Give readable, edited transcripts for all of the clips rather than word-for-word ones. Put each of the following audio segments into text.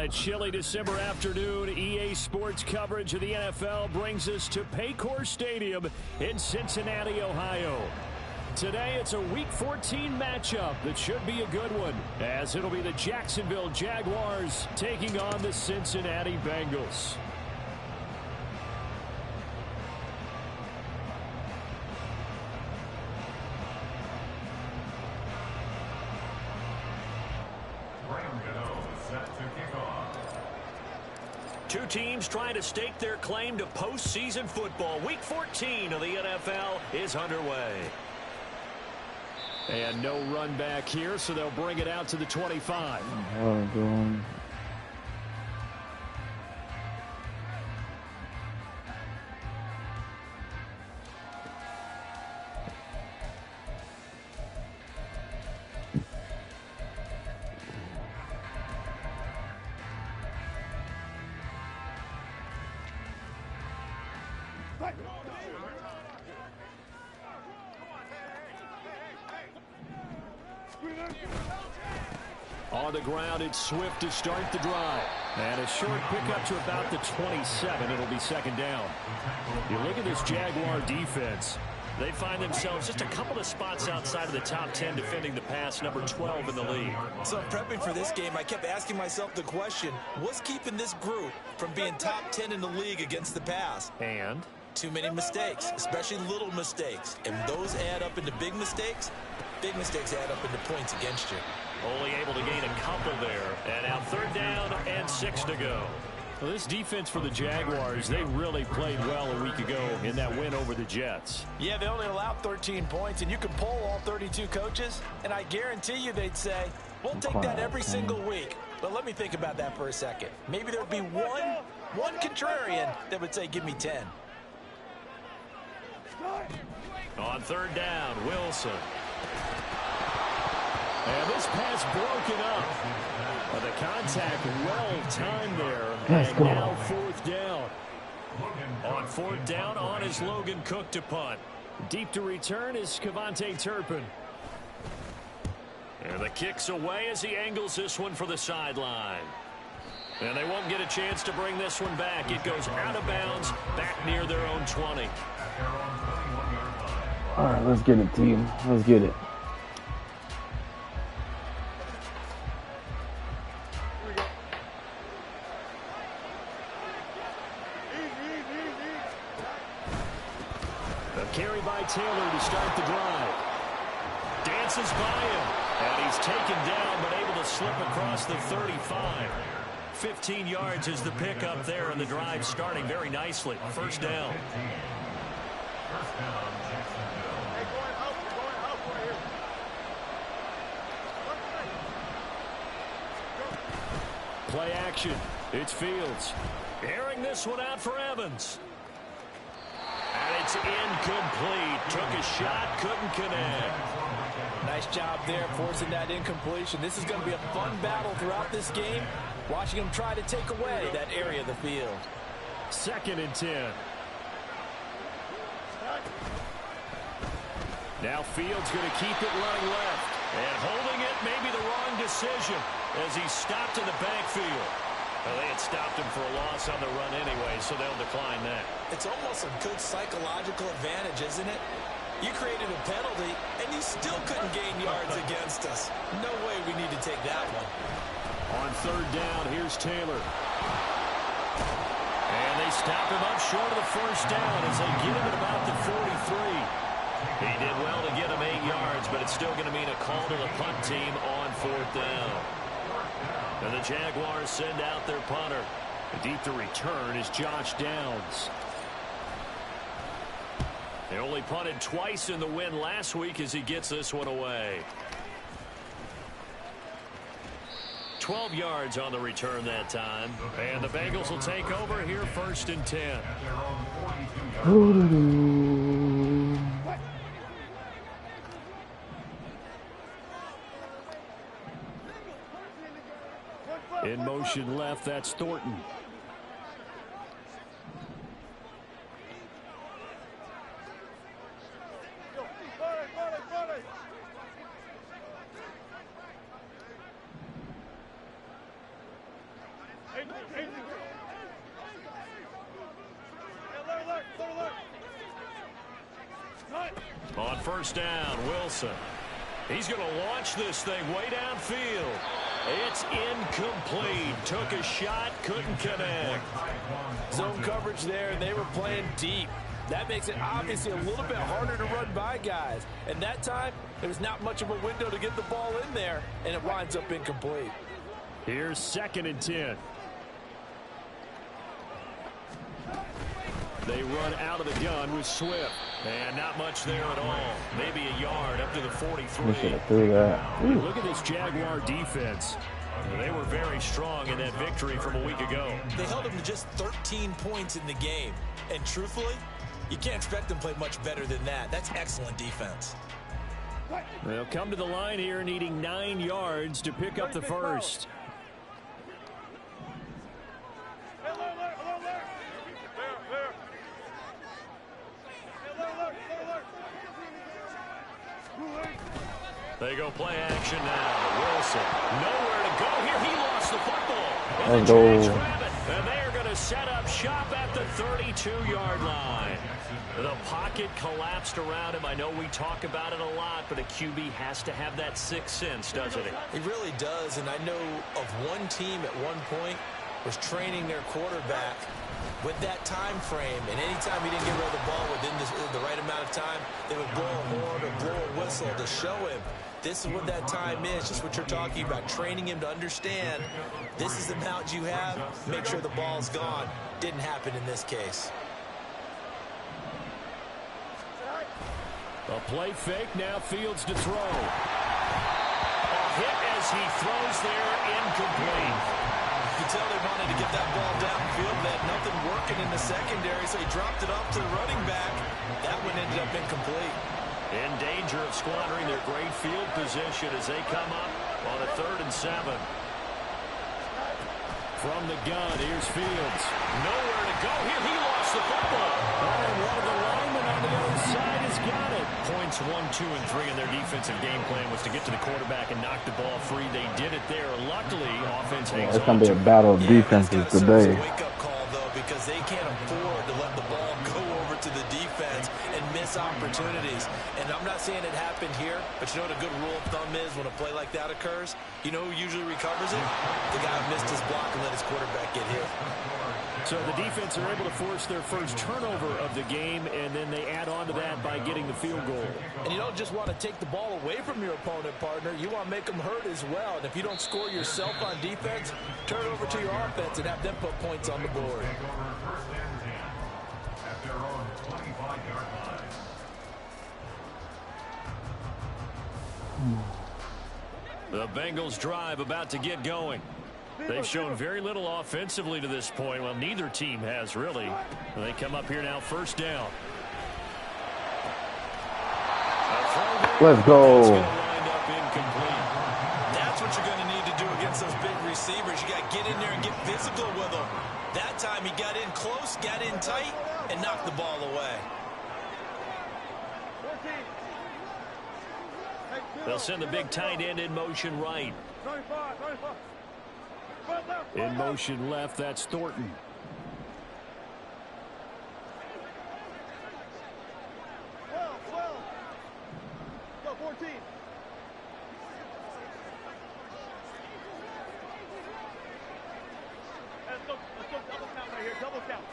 chilly December afternoon, EA Sports coverage of the NFL brings us to Paycor Stadium in Cincinnati, Ohio. Today, it's a Week 14 matchup that should be a good one, as it'll be the Jacksonville Jaguars taking on the Cincinnati Bengals. Two teams trying to stake their claim to postseason football. Week 14 of the NFL is underway. And no run back here, so they'll bring it out to the 25. Oh, God. On the ground, it's Swift to start the drive. And a short pickup to about the 27. It'll be second down. You look at this Jaguar defense. They find themselves just a couple of spots outside of the top 10 defending the pass, number 12 in the league. So prepping for this game, I kept asking myself the question, what's keeping this group from being top 10 in the league against the pass? And? Too many mistakes, especially little mistakes. And those add up into big mistakes. Big mistakes add up into points against you. Only able to gain a couple there. And now third down and 6 to go. Well, this defense for the Jaguars, they really played well a week ago in that win over the Jets. Yeah, they only allowed 13 points, and you can poll all 32 coaches, and I guarantee you they'd say, we'll take that every single week. But let me think about that for a second. Maybe there'd be one contrarian that would say, give me 10. On third down, Wilson. And this pass broken up. The contact well-timed there. And now fourth down. On fourth down, on is Logan Cook to punt. Deep to return is Cavante Turpin. And the kick's away as he angles this one for the sideline. And they won't get a chance to bring this one back. It goes out of bounds, back near their own 20. All right, let's get it, team. Let's get it. Carry by Taylor to start the drive. Dances by him. And he's taken down, but able to slip across the 35. 15 yards is the pickup there, and the drive starting very nicely. First down. Play action. It's Fields. Airing this one out for Evans. And it's incomplete. Took a shot, couldn't connect. Nice job there forcing that incompletion. This is going to be a fun battle throughout this game. Watching him try to take away that area of the field. Second and 10. Now Fields going to keep it running left. And holding it may be the wrong decision as he's stopped in the backfield. Well, they had stopped him for a loss on the run anyway, so they'll decline that. It's almost a good psychological advantage, isn't it? You created a penalty, and you still couldn't gain yards against us. No way we need to take that one. On third down, here's Taylor. And they stop him up short of the first down as they get him at about the 43. He did well to get him 8 yards, but it's still going to mean a call to the punt team on fourth down. And the Jaguars send out their punter. Deep to return is Josh Downs. They only punted twice in the win last week as he gets this one away. 12 yards on the return that time. And the Bengals will take over here first and 10. In motion left, that's Thornton. On first down, Wilson. He's going to launch this thing way downfield. It's incomplete. Took a shot, couldn't connect. Zone coverage there, and they were playing deep. That makes it obviously a little bit harder to run by guys. And that time, there was not much of a window to get the ball in there, and it winds up incomplete. Here's 2nd and 10. They run out of the gun with Swift. And not much there at all. Maybe a yard up to the 43. We should have threw that. Ooh. Look at this Jaguar defense. They were very strong in that victory from a week ago. They held them to just 13 points in the game. And truthfully, you can't expect them to play much better than that. That's excellent defense. They'll come to the line here needing 9 yards to pick up the first. They go play action now. Wilson, nowhere to go here. He lost the football. And the Giants grab it. And they are going to set up shop at the 32-yard line. The pocket collapsed around him. I know we talk about it a lot, but a QB has to have that sixth sense, doesn't it? He really does, and I know of one team at one point was training their quarterback with that time frame, and anytime he didn't get rid of the ball within the right amount of time, they would blow a horn or blow a whistle to show him this is what that time is, just what you're talking about, training him to understand this is the amount you have, make sure the ball's gone. Didn't happen in this case. A play fake, now Fields to throw. A hit as he throws there, incomplete. You can tell they wanted to get that ball downfield. They had nothing working in the secondary, so he dropped it off to the running back. That one ended up incomplete. In danger of squandering their great field position as they come up on a 3rd and 7. From the gun, here's Fields. Nowhere to go here. He lost the football. And one of the linemen on the other side has got it. Points 1, 2, and 3 in their defensive game plan was to get to the quarterback and knock the ball free. They did it there. Luckily, offense hangs on. It's going to be a battle of defenses today. It's a wake-up call, though, because they can't afford to let the ball go over to the defense and miss opportunities. And I'm not saying it happened here, but you know what a good rule of thumb is when a play like that occurs? You know who usually recovers it? The guy who missed his block and let his quarterback get hit. So the defense are able to force their first turnover of the game, and then they add on to that by getting the field goal. And you don't just want to take the ball away from your opponent, partner. You want to make them hurt as well. And if you don't score yourself on defense, turn it over to your offense and have them put points on the board. The Bengalz drive about to get going. They've shown very little offensively to this point. Well, neither team has, really. They come up here now, first down. Let's go. That's what you're going to need to do against those big receivers. You got to get in there and get physical with them. That time he got in close, got in tight, and knocked the ball away. They'll send the big tight end in motion right. In motion left, that's Thornton. Go 14. Let's go double count right here, double count.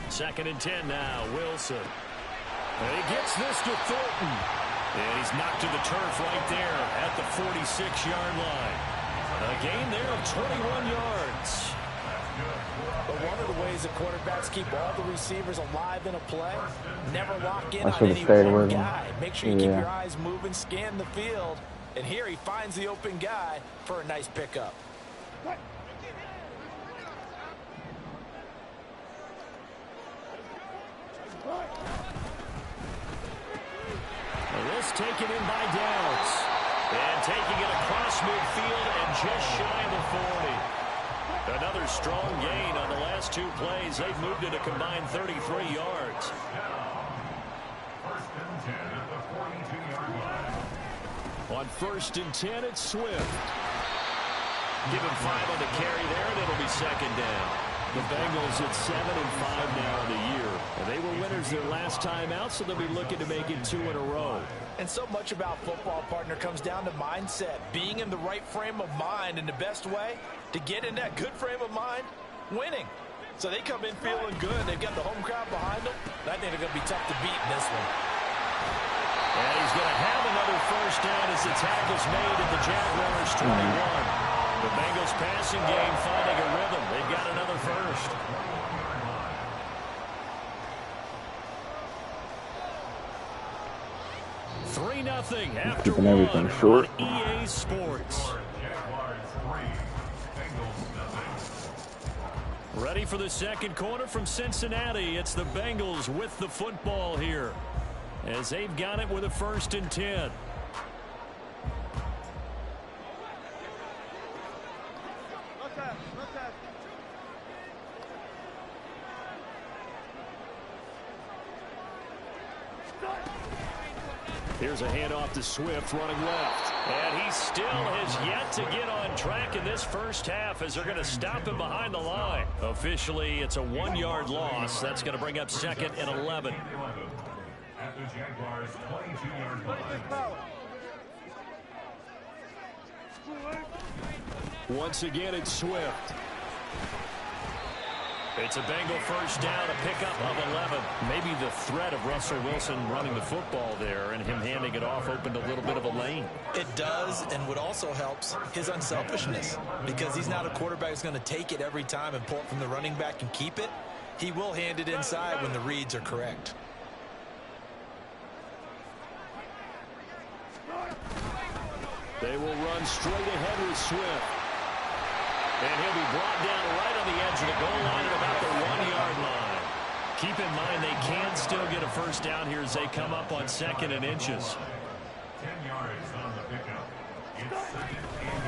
2nd and 10 now, Wilson. And he gets this to Thornton. And he's knocked to the turf right there at the 46-yard line. A gain there of 21 yards. But one of the ways the quarterbacks keep all the receivers alive in a play, never lock in I on should have any stayed one with him. guy. Make sure you keep your eyes moving, scan the field. And here he finds the open guy for a nice pickup. This taken in by Downs. And taking it across midfield and just shy of the 40. Another strong gain on the last 2 plays. They've moved it a combined 33 yards. On 1st and 10, it's Swift. Give him 5 on the carry there, and it'll be 2nd down. The Bengals at 7-5 now in the year. And they were winners their last time out, so they'll be looking to make it 2 in a row. And so much about football, partner, comes down to mindset. Being in the right frame of mind, and the best way to get in that good frame of mind, winning. So they come in feeling good. They've got the home crowd behind them. I think they're going to be tough to beat in this one. And he's going to have another first down as the tackle's made at the Jaguars' 21. The Bengals passing game finding a rhythm. They've got another first. Nothing after Keeping everything short. EA Sports. Ready for the second quarter from Cincinnati. It's the Bengals with the football here, as they've got it with a 1st and 10. Here's a handoff to Swift running left. And he still has yet to get on track in this first half, as they're going to stop him behind the line. Officially, it's a 1-yard loss. That's going to bring up 2nd and 11. At the Jaguars' 22-yard line. Once again, it's Swift. It's a Bengal first down, a pickup of 11. Maybe the threat of Russell Wilson running the football there and him handing it off opened a little bit of a lane. It does, and what also helps, his unselfishness. Because he's not a quarterback who's going to take it every time and pull it from the running back and keep it. He will hand it inside when the reads are correct. They will run straight ahead with Swift. And he'll be brought down right on the edge of the goal line at about the 1-yard line. Keep in mind they can still get a first down here as they come up on 2nd and inches. 10 yards on the pickup. It's 2nd and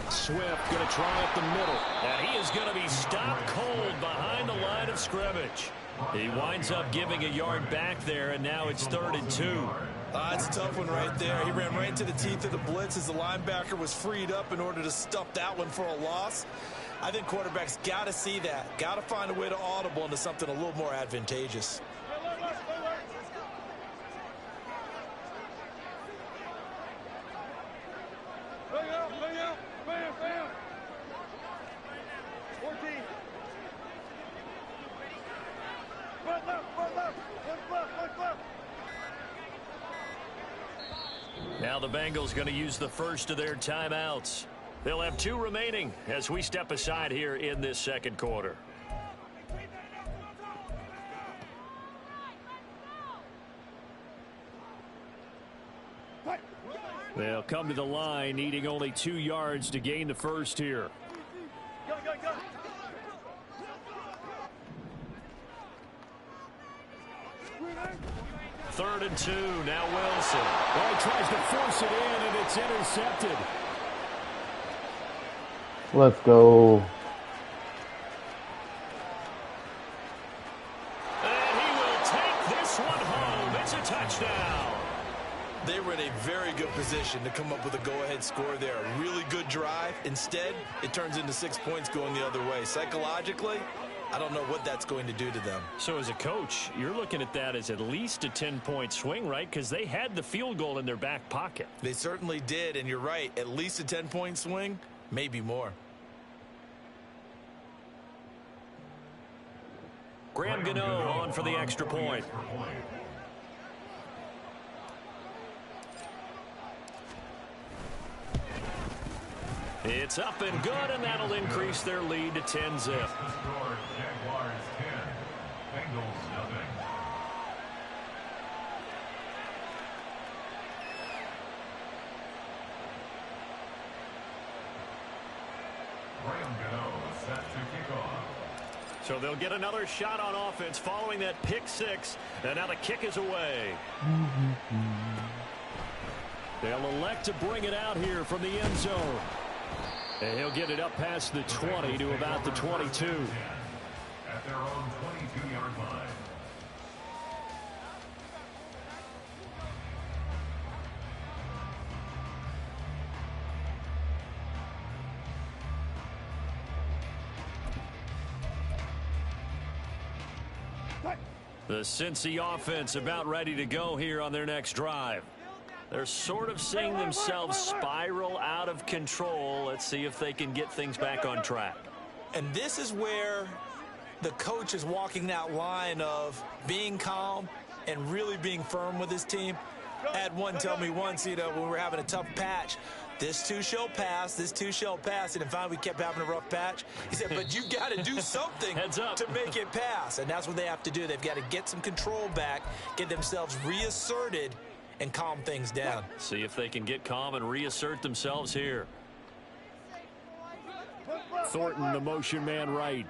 inches. Swift going to try up the middle. And he is going to be stopped cold behind the line of scrimmage. He winds up giving a yard back there, and now it's 3rd and 2. It's a tough one right there. He ran right into the teeth of the blitz as the linebacker was freed up in order to stuff that one for a loss. I think quarterbacks got to see that. Got to find a way to audible into something a little more advantageous. Bam. 14. Front left. Left left. Now the Bengals going to use the first of their timeouts. They'll have 2 remaining as we step aside here in this second quarter. They'll come to the line needing only 2 yards to gain the first here. Go. 3rd and 2. Now Wilson. Oh, he tries to force it in, and it's intercepted. Let's go. And he will take this one home. It's a touchdown. They were in a very good position to come up with a go-ahead score there. A really good drive. Instead, it turns into 6 points going the other way. Psychologically, I don't know what that's going to do to them. So as a coach, you're looking at that as at least a 10-point swing, right? Because they had the field goal in their back pocket. They certainly did, and you're right. At least a 10-point swing, maybe more. Graham Gano on for the extra point. It's up and good, and that'll increase their lead to 10-zip. Jaguars 10, Bengals nothing. Graham Gano set to kick off. So they'll get another shot on offense following that pick 6, and now the kick is away. They'll elect to bring it out here from the end zone. And he'll get it up past the 20 to about the 22. At their own 22-yard line. The Cincy offense about ready to go here on their next drive. They're sort of seeing themselves spiral out of control. Let's see if they can get things back on track. And this is where the coach is walking that line of being calm and really being firm with his team. I had one tell me once, when we were having a tough patch, this too shall pass, this too shall pass. And finally we kept having a rough patch. He said, but you got to do something to make it pass. And that's what they have to do. They've got to get some control back, get themselves reasserted, and calm things down. See if they can get calm and reassert themselves here. Thornton, the motion man right.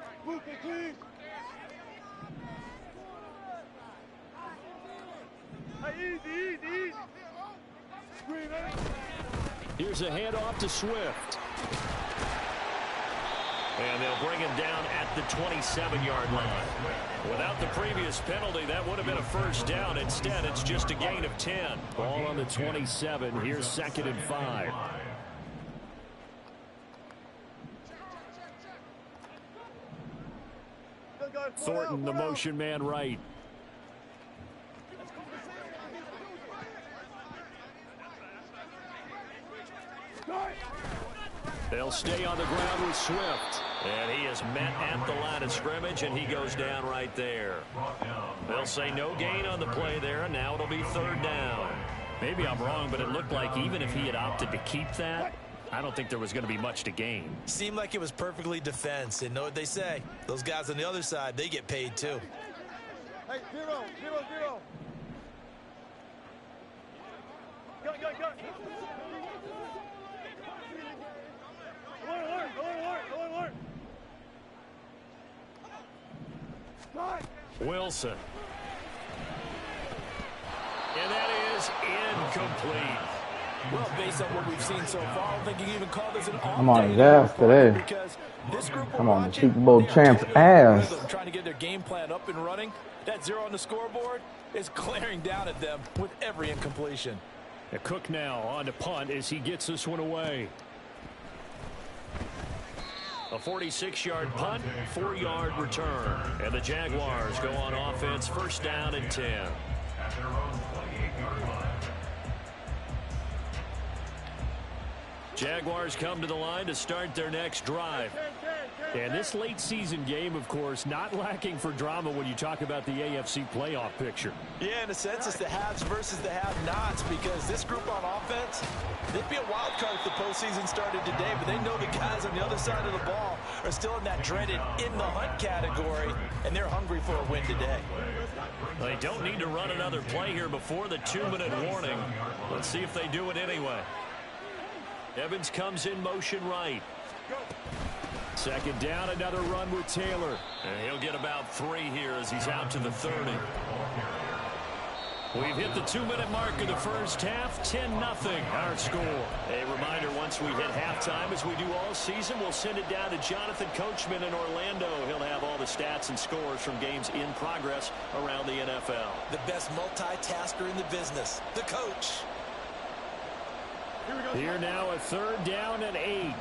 Here's a handoff to Swift. And they'll bring him down at the 27-yard line. Without the previous penalty, that would have been a first down. Instead, it's just a gain of 10. Ball on the 27. Here's 2nd and 5. Thornton, the motion man right. They'll stay on the ground with Swift. And he is met at the line of scrimmage, and he goes down right there. They'll say no gain on the play there, and now it'll be 3rd down. Maybe I'm wrong, but it looked like even if he had opted to keep that, I don't think there was going to be much to gain. Seemed like it was perfectly defense. And know what they say? Those guys on the other side, they get paid too. Hey, 0, 0, 0. Go. Alert. Wilson. And that is incomplete. Well, based on what we've seen so far, I don't think you can even call this an off I'm on his day ass today. because this group I'm on the watching, Super Bowl they are champ's taking over the ass. rhythm, trying to get their game plan up and running. That 0 on the scoreboard is glaring down at them with every incompletion. Cook now on to punt as he gets this one away. A 46-yard punt, 4-yard return. And the Jaguars go on offense, 1st down and 10. At their own 28-yard line. Jaguars come to the line to start their next drive. And this late season game, of course, not lacking for drama when you talk about the AFC playoff picture. Yeah, in a sense, it's the haves versus the have-nots because this group on offense, they'd be a wild card if the postseason started today, but they know the guys on the other side of the ball are still in that dreaded in-the-hunt category, and they're hungry for a win today. They don't need to run another play here before the 2-minute warning. Let's see if they do it anyway. Evans comes in motion right. 2nd down, another run with Taylor. And he'll get about 3 here as he's out to the 30. We've hit the 2-minute mark of the first half, 10-0 our score. A reminder, once we hit halftime, as we do all season, we'll send it down to Jonathan Coachman in Orlando. He'll have all the stats and scores from games in progress around the NFL. The best multitasker in the business, the coach. Here now a 3rd down and 8.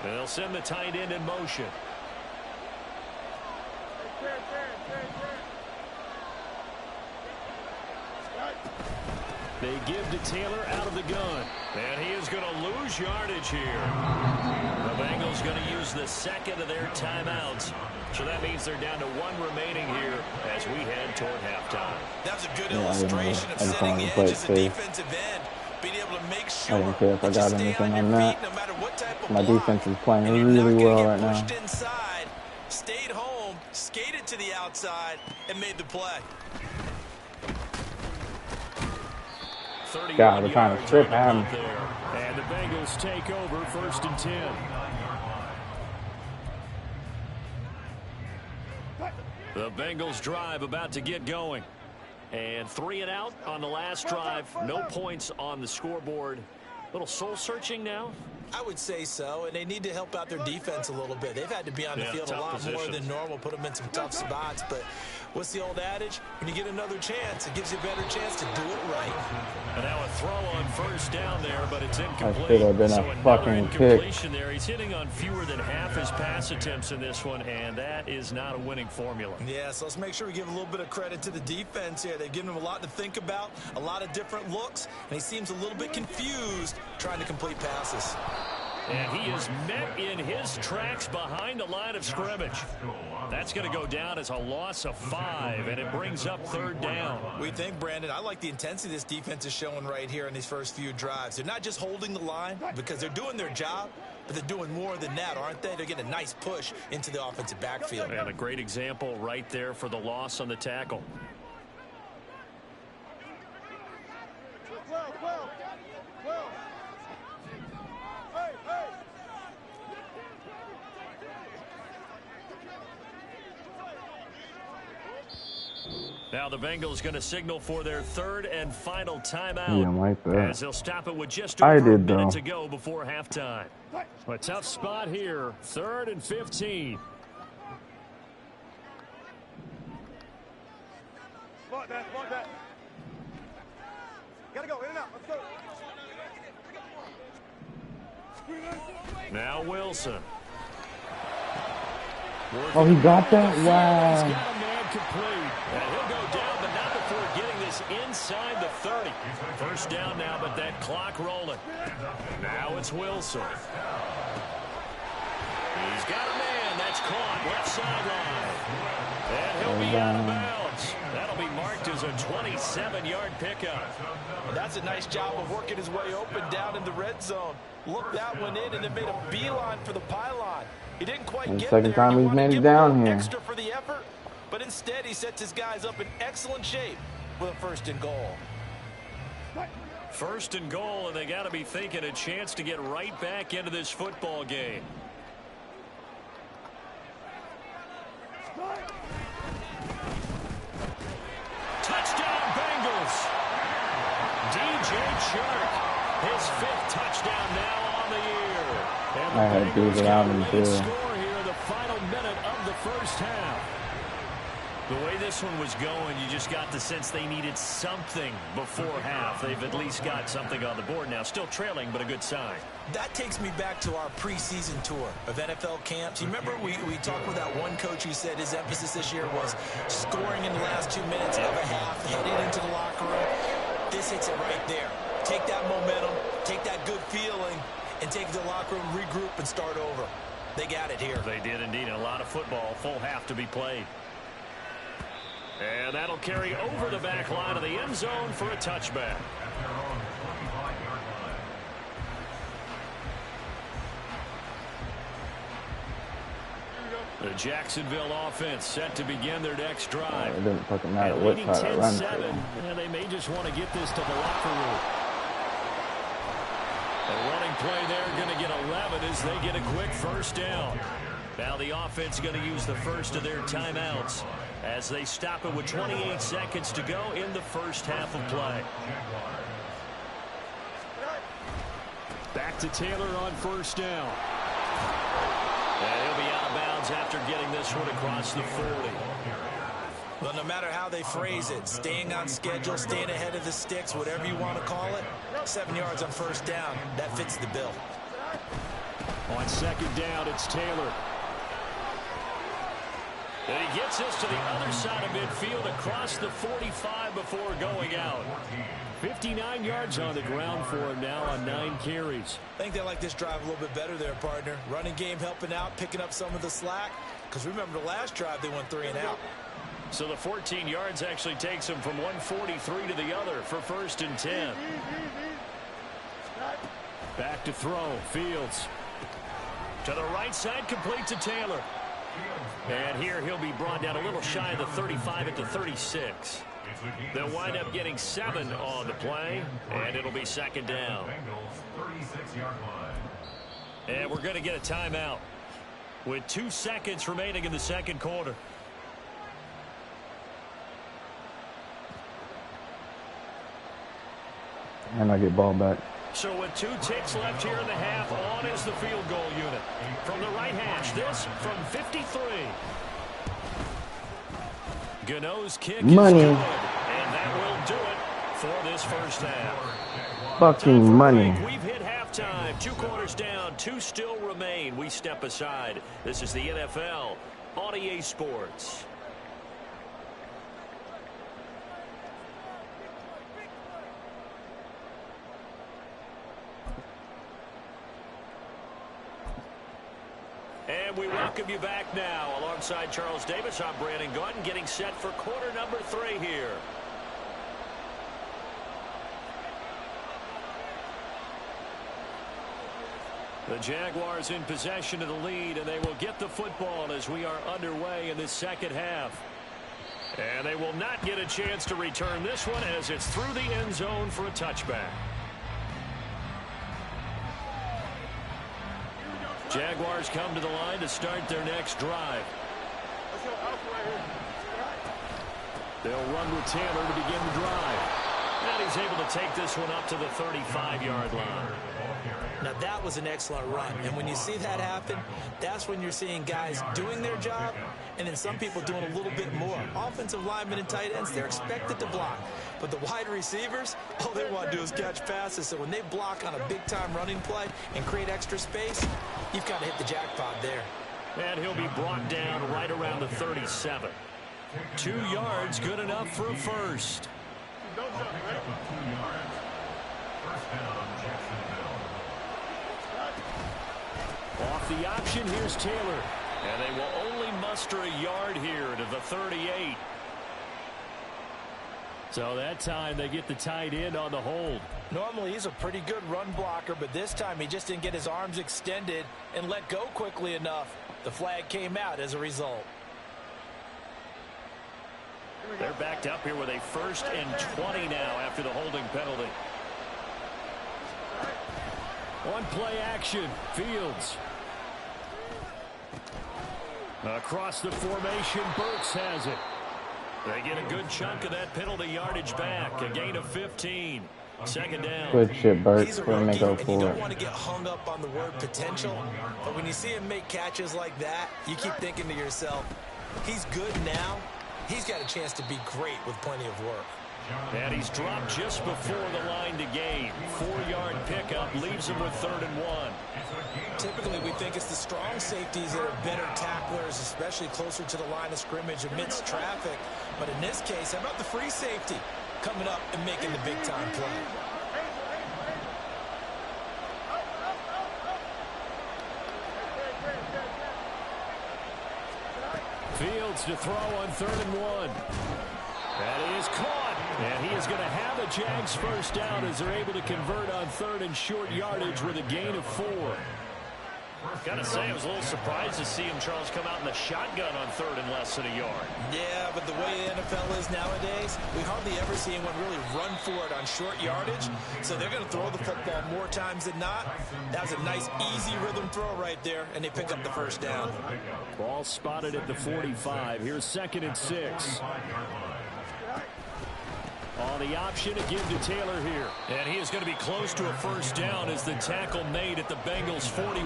They'll send the tight end in motion. They give to Taylor out of the gun. And he is going to lose yardage here. The Bengalz going to use the 2nd of their timeouts. So that means they're down to 1 remaining here as we head toward halftime. That was a good illustration of setting the edge as a defensive end. Being able to make sure I didn't care if I got anything on that. no matter what type of My block. defense is playing And you're really not gonna well get right now. pushed inside, stayed home, skated to the outside, and made the play. God, they're trying to strip him. And the Bengalz take over 1st and 10. The Bengalz drive about to get going. And 3 and out on the last drive. No points on the scoreboard. A little soul searching now I would say so, and they need to help out their defense a little bit. They've had to be on the field a lot more than normal, put them in some tough spots. But what's the old adage? When you get another chance, it gives you a better chance to do it right. And now a throw on first down there, but it's incomplete. That should have been a fucking kick. There. He's hitting on fewer than half his pass attempts in this one, and that is not a winning formula. Yeah, so let's make sure we give a little bit of credit to the defense here. They've given him a lot to think about, a lot of different looks, and he seems a little bit confused trying to complete passes. And he is met in his tracks behind the line of scrimmage. That's going to go down as a loss of 5, and it brings up third down. We think, Brandon, I like the intensity this defense is showing right here in these first few drives. They're not just holding the line because they're doing their job, but they're doing more than that, aren't they? They're getting a nice push into the offensive backfield. And a great example right there for the loss on the tackle. Now the Bengalz going to signal for their third and final timeout. Yeah, like that. As they'll stop it with just over a minute to go before halftime. A tough spot here, 3rd and 15. Block that, block that. Gotta go, in and out, let's go. Now Wilson. Oh, he got that? Wow. He's got a man complete. And he'll go down, but not before getting this inside the 30. First down now, but that clock rolling. Now it's Wilson. He's got a man. That's caught. Left sideline. And he'll be out of bounds. That'll be marked as a 27-yard pickup. And that's a nice job of working his way open down in the red zone. Looked that one in and then made a beeline for the pylon. He didn't quite get there. Second time he's made it down here. Extra for the effort, but instead he sets his guys up in excellent shape with a 1st and goal. 1st and goal, and they got to be thinking a chance to get right back into this football game. Touchdown Bengalz. DJ Chark, his 5th touchdown now on the year. And I had to do it out in the score here in the final minute of the first half. The way this one was going, you just got the sense they needed something before half. They've at least got something on the board now. Still trailing, but a good sign. That takes me back to our preseason tour of NFL camps. You remember we talked with that one coach who said his emphasis this year was scoring in the last 2 minutes of a half, heading into the locker room. This hits it right there. Take that momentum, take that good feeling, and take it to the locker room, regroup, and start over. They got it here. They did indeed. A lot of football, full half to be played. And that'll carry over the back line of the end zone for a touchback. The Jacksonville offense set to begin their next drive. It doesn't fucking matter what side I run to. And they may just want to get this to the locker room. A running play there, going to get 11 as they get a quick first down. Now the offense going to use the first of their timeouts as they stop it with 28 seconds to go in the first half of play. Back to Taylor on first down. And he'll be out of bounds after getting this one across the 40. Well, no matter how they phrase it, staying on schedule, staying ahead of the sticks, whatever you want to call it, 7 yards on first down, that fits the bill. On second down, it's Taylor. And he gets this to the other side of midfield across the 45 before going out. 59 yards on the ground for him now on 9 carries. I think they like this drive a little bit better there, partner. Running game helping out, picking up some of the slack. Because remember the last drive, they went 3 and out. So the 14 yards actually takes him from 143 to the other for 1st and 10. Back to throw. Fields. To the right side, complete to Taylor. And here he'll be brought down a little shy of the 35 at the 36. They'll wind up getting 7 on the play, and it'll be second down. And we're going to get a timeout with 2 seconds remaining in the second quarter. And I get ball back. So with 2 ticks left here in the half, on is the field goal unit. From the right hash, this from 53. Gano's kick Money. is good, and that will do it for this first half. Fucking money. We've hit halftime. 2 quarters down, 2 still remain. We step aside. This is the NFL on EA Sports. And we welcome you back now. Alongside Charles Davis, I'm Brandon Gordon, getting set for quarter number 3 here. The Jaguars in possession of the lead, and they will get the football as we are underway in this second half. And they will not get a chance to return this one as it's through the end zone for a touchback. Jaguars come to the line to start their next drive. They'll run with Taylor to begin the drive. And he's able to take this one up to the 35-yard line. Now, that was an excellent run. And when you see that happen, that's when you're seeing guys doing their job and then some people doing a little bit more. Offensive linemen and tight ends, they're expected to block. But the wide receivers, all they want to do is catch passes. So when they block on a big-time running play and create extra space, you've got to hit the jackpot there. And he'll be brought down right around the 37. 2 yards, good enough for a first. Off the option, here's Taylor. And they will only muster a yard here to the 38. So that time they get the tight end on the hold. Normally he's a pretty good run blocker, but this time he just didn't get his arms extended and let go quickly enough. The flag came out as a result. They're backed up here with a 1st and 20 now after the holding penalty. One play action. Fields. Across the formation, Burks has it. They get a good chunk of that penalty yardage back. A gain of 15. Second down. Good shit, Burks. He's a We're going to go rookie, and you for don't it. want to get hung up on the word potential. But when you see him make catches like that, you keep thinking to yourself, he's good now. He's got a chance to be great with plenty of work. And he's dropped just before the line to gain. 4-yard pickup leaves him with 3rd and 1. Typically, we think it's the strong safeties that are better tacklers, especially closer to the line of scrimmage amidst traffic. But in this case, how about the free safety coming up and making the big-time play? Fields to throw on 3rd and 1. That is caught. And he is going to have a Jags first down as they're able to convert on 3rd and short yardage with a gain of 4. Gotta say, I was a little surprised to see him, Charles, come out in the shotgun on 3rd and less than a yard. Yeah, but the way the NFL is nowadays, we hardly ever see anyone really run for it on short yardage. So they're going to throw the football more times than not. That was a nice, easy rhythm throw right there, and they pick up the first down. Ball spotted at the 45. Here's 2nd and 6. On the option to give to Taylor here. And he is going to be close to a first down as the tackle made at the Bengalz 41.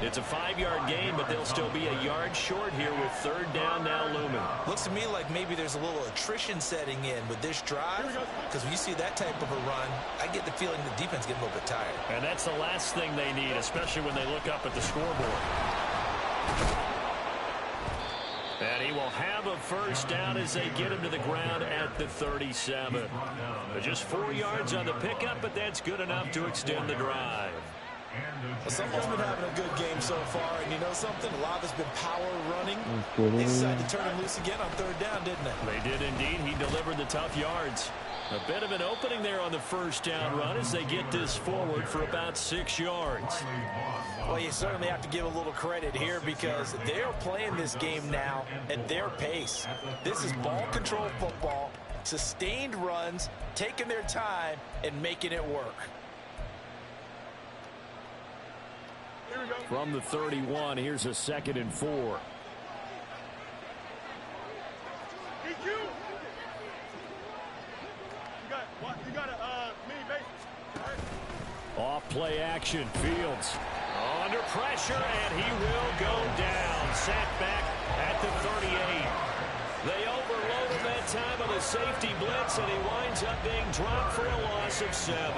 It's a 5-yard gain, but they'll still be a yard short here with 3rd down now looming. Looks to me like maybe there's a little attrition setting in with this drive, because when you see that type of a run, I get the feeling the defense getting a little bit tired. And that's the last thing they need, especially when they look up at the scoreboard. And he will have a first down as they get him to the ground at the 37. Just 4 yards on the pickup, but that's good enough to extend the drive. Well, someone's been having a good game so far, and you know something? A lot of it's been power running. They decided to turn him loose again on 3rd down, didn't they? They did indeed. He delivered the tough yards. A bit of an opening there on the first down run as they get this forward for about 6 yards. Well, you certainly have to give a little credit here because they're playing this game now at their pace. This is ball control football, sustained runs, taking their time, and making it work. From the 31, here's a 2nd and 4. You got a mini base. play action. Fields under pressure, and he will go down. Sacked back at the 38. They overload him that time on the safety blitz, and he winds up being dropped for a loss of 7.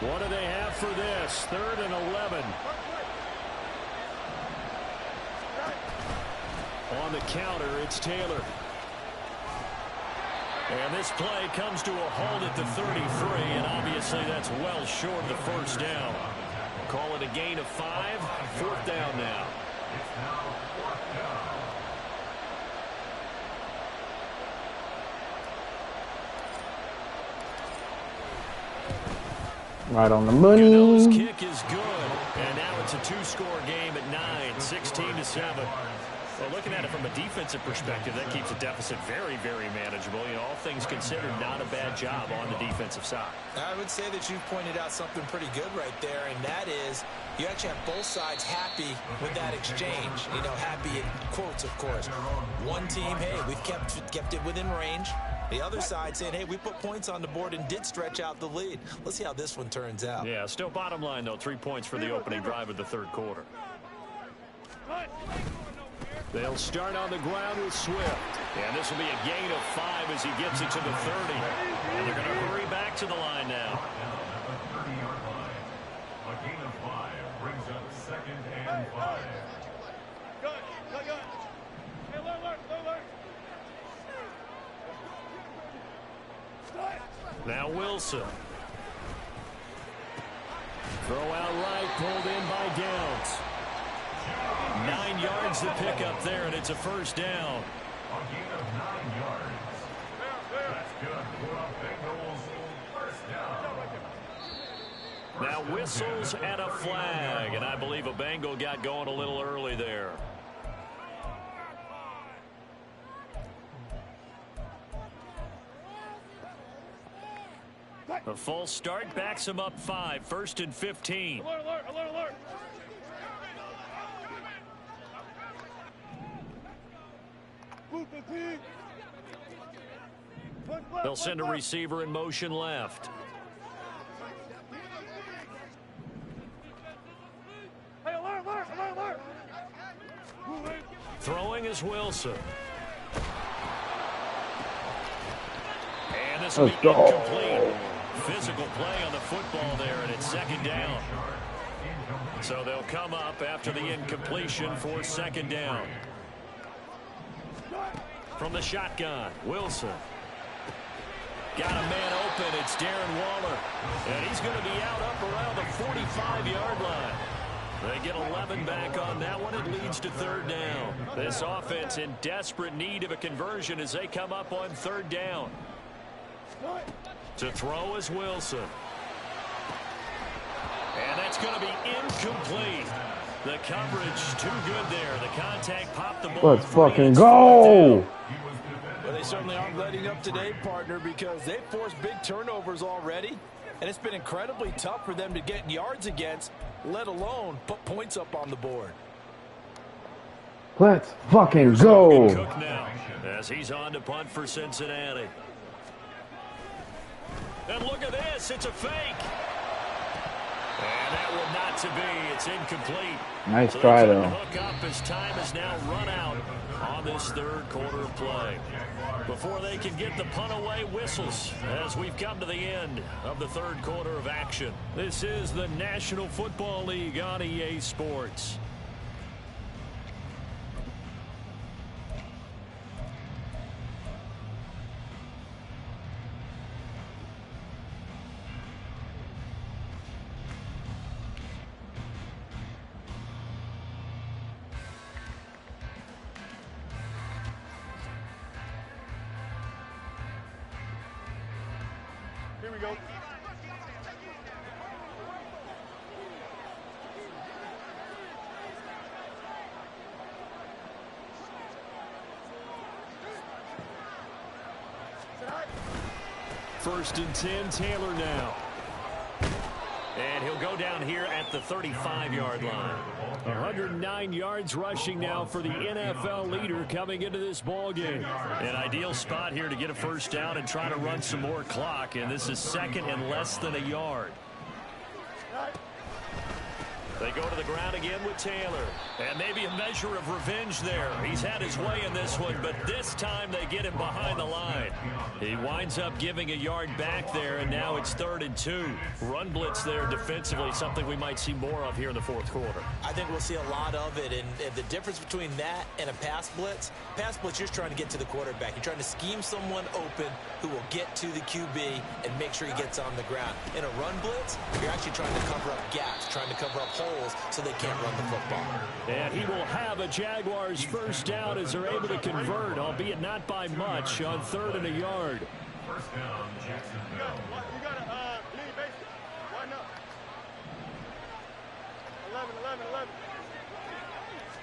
What do they have for this? 3rd and 11. On the counter, it's Taylor. And this play comes to a halt at the 33, and obviously that's well short of the first down. Call it a gain of 5. 4th down now. It's now 4th down. Right on the money. His kick is good, and now it's a 2-score game at 9, 16-7. Well, looking at it from a defensive perspective, that keeps the deficit very, very manageable. You know, all things considered, not a bad job on the defensive side. I would say that you've pointed out something pretty good right there, and that is you actually have both sides happy with that exchange. You know, happy in quotes, of course. One team, hey, we've kept it within range. The other side saying, hey, we put points on the board and did stretch out the lead. Let's see how this one turns out. Yeah, still bottom line, though, 3 points for the opening drive of the 3rd quarter. They'll start on the ground with Swift. And this will be a gain of 5 as he gets it to the 30. And they're going to hurry back to the line now. At the 30-yard line. A gain of 5 brings up 2nd and 5. Gun. Hey, alert. Now Wilson. Throw out right, pulled in by Bengalz. 9 yards to pick up there, and it's a 1st down. A gain of 9 yards. That's good for a Bengalz 1st down. Now whistles and a flag, and I believe a Bengal got going a little early there. A false start backs him up 5, 1st and 15. Alert. They'll send a receiver in motion left. Hey, alert. Throwing is Wilson. And this will be incomplete. Physical play on the football there, and it's 2nd down. So they'll come up after the incompletion for 2nd down. From the shotgun, Wilson. Got a man open. It's Darren Waller. And he's going to be out up around the 45-yard line. They get 11 back on that one. It leads to 3rd down. This offense in desperate need of a conversion as they come up on 3rd down. To throw is Wilson. And that's going to be incomplete. The coverage too good there. The contact popped the ball. Let's fucking go. Well, they certainly aren't letting up today, partner, because they've forced big turnovers already, and it's been incredibly tough for them to get yards against, let alone put points up on the board. Let's fucking go. Cook now as he's on to punt for Cincinnati. And look at this. It's a fake. And that will not to be. It's incomplete. Nice so try, though. Hook up as time has now run out on this 3rd quarter of play. Before they can get the punt away, whistles as we've come to the end of the 3rd quarter of action. This is the National Football League on EA Sports. Here we go. First and 10, Taylor now. And he'll go down here at the 35-yard line. 109 yards rushing now for the NFL leader coming into this ball game. An ideal spot here to get a first down and try to run some more clock, and this is second and less than a yard. They go to the ground again with Taylor. And maybe a measure of revenge there. He's had his way in this one, but this time they get him behind the line. He winds up giving a yard back there, and now it's 3rd and 2. Run blitz there defensively, something we might see more of here in the fourth quarter. I think we'll see a lot of it, and the difference between that and a pass blitz, you're trying to get to the quarterback. You're trying to scheme someone open who will get to the QB and make sure he gets on the ground. In a run blitz, you're actually trying to cover up gaps, trying to cover up holes so they can't run the football. And he will have a Jaguars first down as they're able to convert, albeit not by much, on 3rd and a yard. First down, Jacksonville. You got to lead basic. Why not? 11.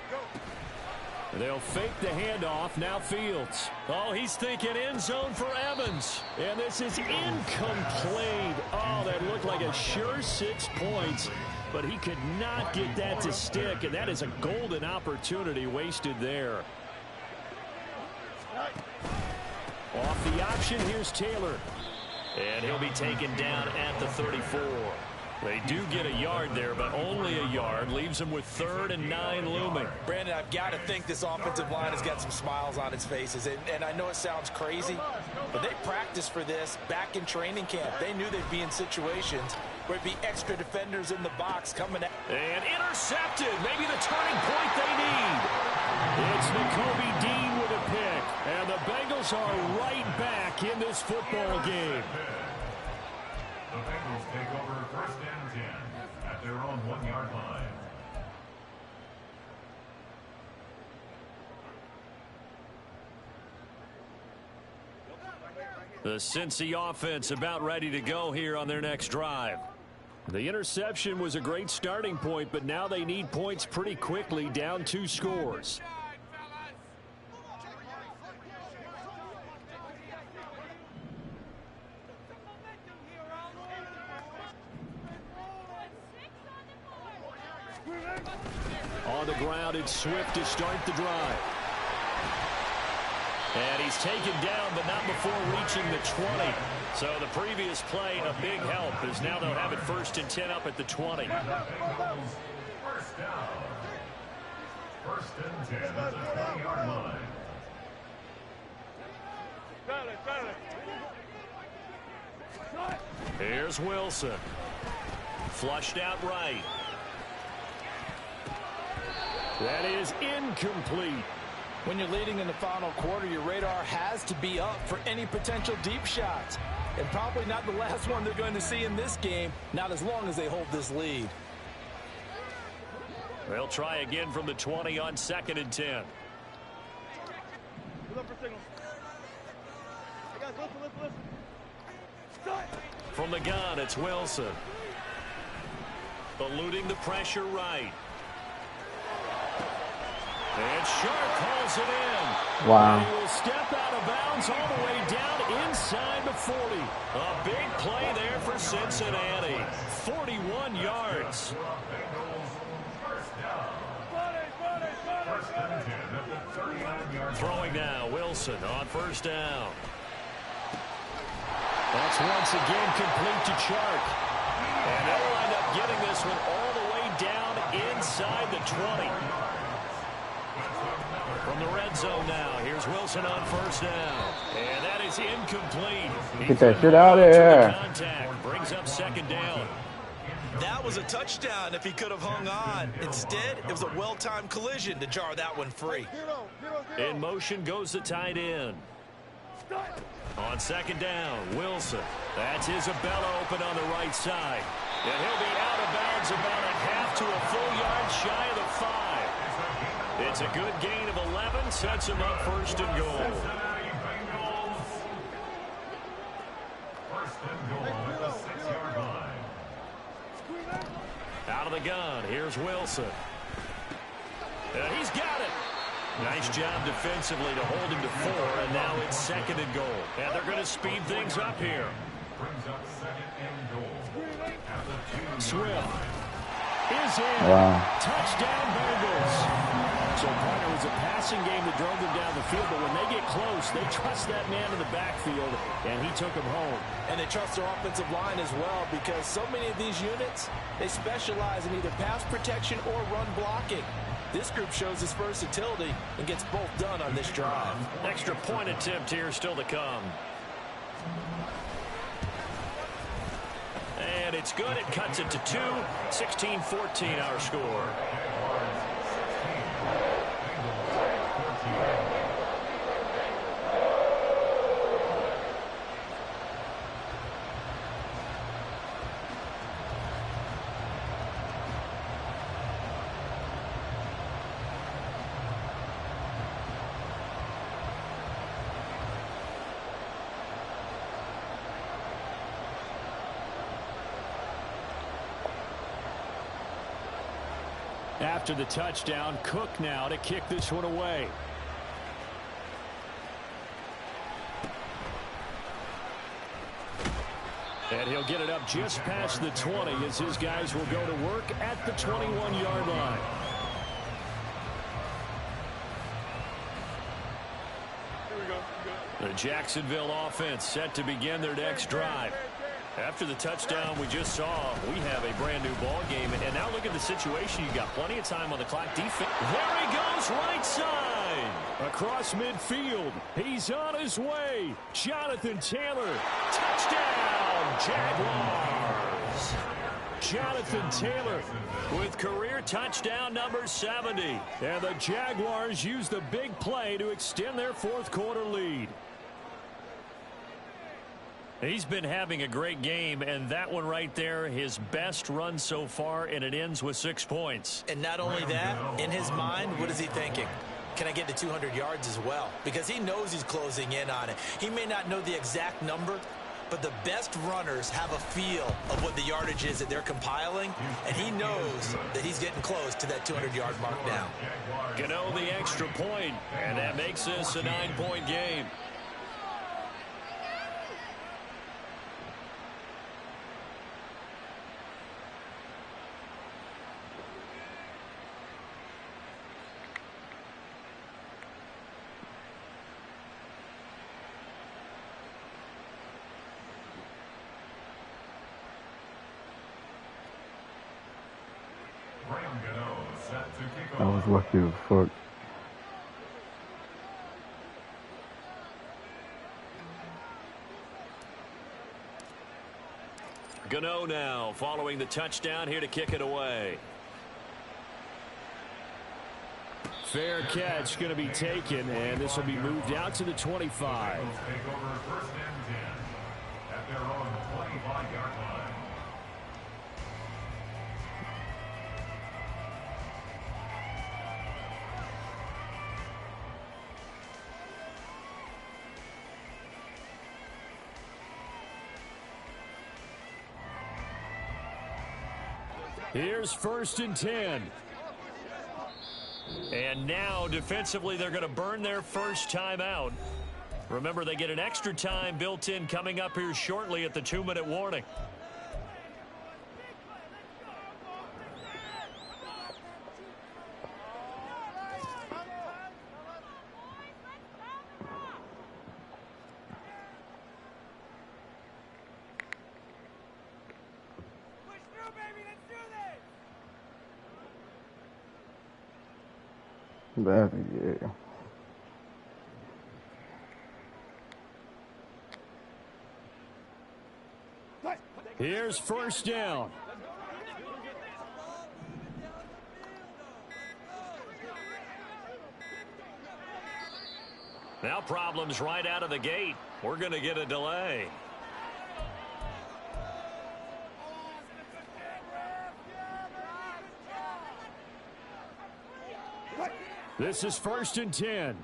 Go. They'll fake the handoff. Now Fields. Oh, he's thinking end zone for Evans. And this is incomplete. Oh, that looked like a sure 6 points. But he could not get that to stick, and that is a golden opportunity wasted there. Off the option, here's Taylor. And he'll be taken down at the 34. They do get a yard there, but only a yard. Leaves him with 3rd and 9 looming. Brandon, I've got to think this offensive line has got some smiles on its faces. And I know it sounds crazy, but they practiced for this back in training camp. They knew they'd be in situations where it'd be extra defenders in the box coming out. And intercepted. Maybe the turning point they need. It's Nakobe Dean with a pick. And the Bengals are right back in this football game. The Bengals take over 1st and 10 at their own 1-yard line. The Cincy offense about ready to go here on their next drive. The interception was a great starting point, but now they need points pretty quickly, down 2 scores. On the ground, it's Swift to start the drive. And he's taken down, but not before reaching the 20. So the previous play, a big help, as now they'll have it 1st and 10 up at the 20. First down. 1st and 10 at the 20-yard line. Here's Wilson. Flushed out right. That is incomplete. When you're leading in the final quarter, your radar has to be up for any potential deep shots. And probably not the last one they're going to see in this game, not as long as they hold this lead. They'll try again from the 20 on 2nd and 10. From the gun, it's Wilson. Eluding the pressure right. And Sharp calls it in. Wow. And he will step out of bounds all the way down inside the 40. A big play there for Cincinnati. 41 yards. Throwing now, Wilson on 1st down. That's once again complete to Chark. And they'll end up getting this one all the way down inside the 20. From the red zone now, here's Wilson on 1st down. And that is incomplete. Get that shit out of here. Contact brings up 2nd down. That was a touchdown if he could have hung on. Instead, it was a well-timed collision to jar that one free. In motion goes the tight end. On 2nd down, Wilson. That's Isabella open on the right side. And he'll be out of bounds about a half to a full yard shy of the 5. It's a good gain of 11, sets him up 1st and goal. Bengalz. 1st and goal at the 6-yard line. Out of the gun, here's Wilson. And he's got it. Nice job defensively to hold him to 4, and now it's 2nd and goal. And they're going to speed things up here. Brings up 2nd and goal at the Swift is in. Wow. Touchdown, Bengalz. So part it was a passing game that drove them down the field, but when they get close, they trust that man in the backfield, and he took him home. And they trust their offensive line as well, because so many of these units, they specialize in either pass protection or run blocking. This group shows its versatility and gets both done on this drive. Extra point attempt here still to come. And it's good. It cuts it to 2. 16-14 our score. After the touchdown, Cook now to kick this one away. And he'll get it up just past the 20 as his guys will go to work at the 21-yard line. Here we go. The Jacksonville offense set to begin their next drive. After the touchdown we just saw, we have a brand new ball game. And now look at the situation. You got plenty of time on the clock. Defense. There he goes, right side. Across midfield. He's on his way. Jonathan Taylor. Touchdown, Jaguars. Jonathan Taylor With career touchdown number 70. And the Jaguars use the big play to extend their fourth quarter lead. He's been having a great game, and that one right there, his best run so far, and it ends with 6 points. And not only that, in his mind, what is he thinking? Can I get to 200 yards as well? Because he knows he's closing in on it. He may not know the exact number, but the best runners have a feel of what the yardage is that they're compiling, and he knows that he's getting close to that 200-yard mark now. Gano the extra point, and that makes this a 9-point game. I was lucky as fuck. Gano now following the touchdown here to kick it away. Fair catch going to be taken, and this will be moved out to the 25. Take over first and 10 at their own 25-yard line. Here's first and 10. And now defensively they're going to burn their first timeout. Remember, they get an extra time built in coming up here shortly at the 2-minute warning. That, yeah. Here's first down. Now problems right out of the gate. We're going to get a delay. This is first and 10.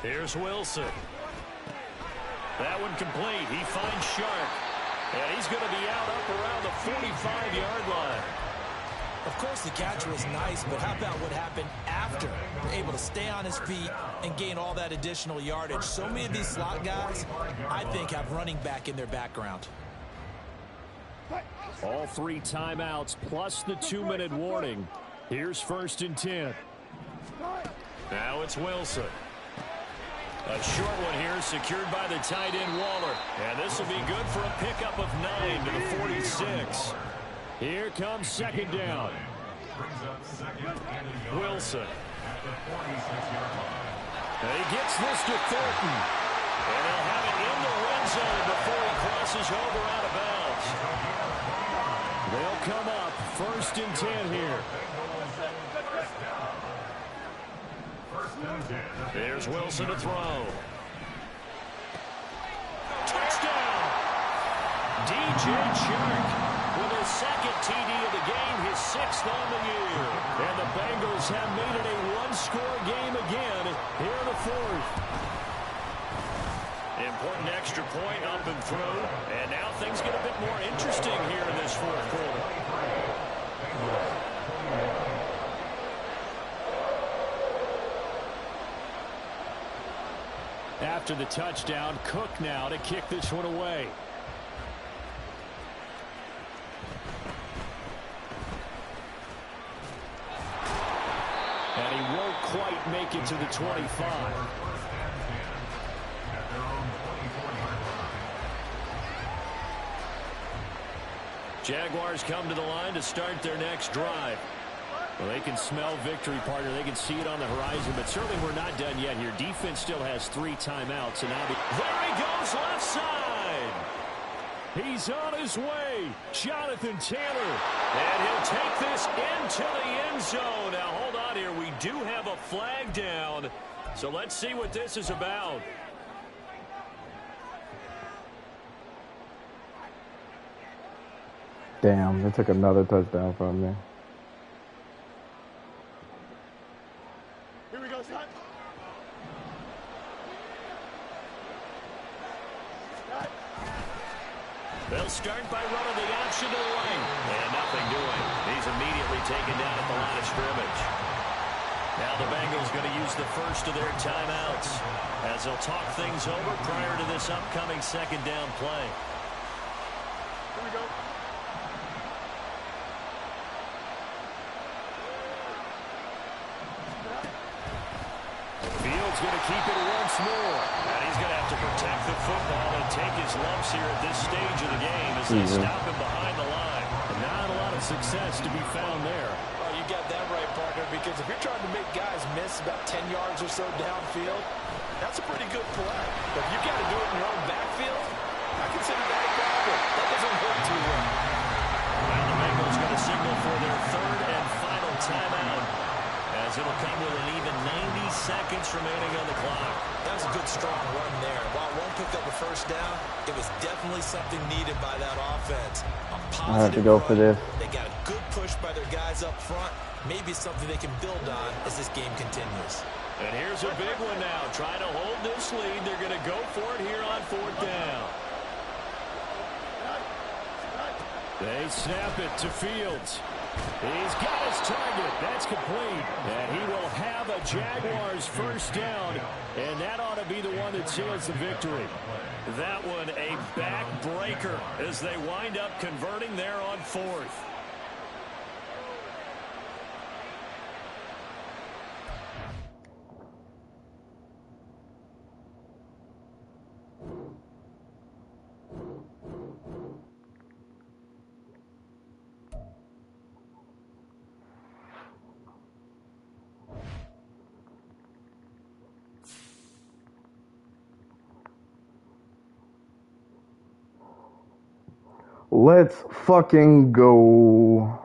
Here's Wilson. That one complete. He finds Sharp. And he's going to be out up around the 45-yard line. Of course, the catch was nice, but how about what happened after? Able to stay on his feet and gain all that additional yardage. So many of these slot guys, I think, have running back in their background. All 3 timeouts plus the 2-minute warning. Here's 1st and 10. Now it's Wilson. A short one here secured by the tight end Waller. And this will be good for a pickup of 9 to the 46. Here comes 2nd down. Wilson. And he gets this to Thornton. And he'll have it in the red zone before he crosses over out of bounds. They'll come up 1st and 10 here. There's Wilson to throw. Touchdown! DJ Chark with his 2nd TD of the game, his 6th on the year. And the Bengals have made it a 1-score game again here in the 4th. Important extra point up and through. And now things get a bit more interesting here in this 4th quarter. After the touchdown, Cook now to kick this one away. And he won't quite make it to the 25. Jaguars come to the line to start their next drive. Well, they can smell victory, partner. They can see it on the horizon, but certainly we're not done yet here. Defense still has 3 timeouts. And now there he goes, left side. He's on his way. Jonathan Taylor. And he'll take this into the end zone. Now, hold on here. We do have a flag down. So let's see what this is about. Damn, they took another touchdown from me. Here we go, son. They'll start by running the option to the right. And nothing doing. He's immediately taken down at the line of scrimmage. Now the Bengals going to use the first of their timeouts as they'll talk things over prior to this upcoming 2nd down play. Here we go. Fields going to keep it once more. And he's going to have to protect the football and take his lumps here at this stage of the game as they stop him behind the line. And not a lot of success to be found there. Oh, you got that right, partner, because if you're trying to make guys miss about 10 yards or so downfield, that's a pretty good play. But if you got to do it in your own backfield, I consider that a problem. That doesn't work too well. Well, the Bengals going to signal for their 3rd and final timeout, as it'll come with an even 90 seconds remaining on the clock. That was a good, strong run there. While it won't pick up a 1st down, it was definitely something needed by that offense. I have to go for this. They got a good push by their guys up front. Maybe something they can build on as this game continues. And here's a big one now. Trying to hold this lead. They're going to go for it here on 4th down. They snap it to Fields. He's got his target. That's complete. And he will have a Jaguars 1st down. And that ought to be the one that seals the victory. That one a backbreaker as they wind up converting there on 4th. Let's fucking go.